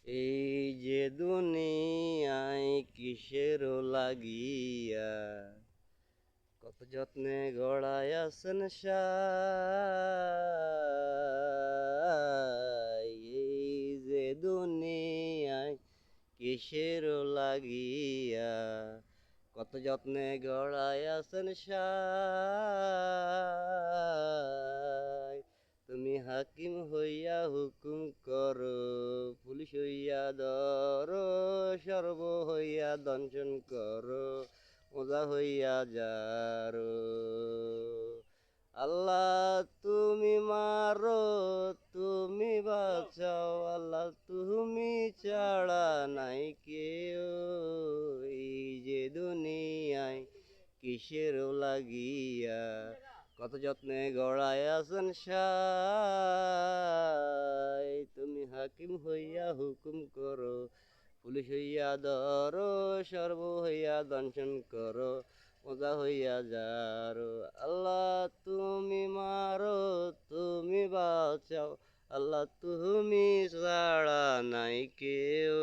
এই যে দুনিয়ায় কিসের লাগিয়া কত যত্নে গড়ায় আছেন সাই। এই যে দুনিয়ায় কিসের লাগিয়া কত যত্নে গড়ায় আছেন সাই। তুমি হাকিম হইয়া হুকুম করো, পুলিশ হইয়া ধরো, সর্ব হইয়া দংশন করো, ওজা হইয়া যারো। আল্লাহ তুমি মারো, তুমি বাঁচাও, আল্লাহ তুমি ছাড়া নাই কেউ। এই যে দুনিয়ায় কিসের লাগিয়া কত যত্নে গড়ায় আছেন সাই। তুমি হাকিম হইয়া হুকুম করো, পুলিশ হইয়া ধরো, সর্ব হইয়া দংশন করো, ওজা হইয়া যারো। আল্লাহ তুমি মারো, তুমি বাঁচাও, আল্লাহ তুমি ছাড়া নাই কেউ।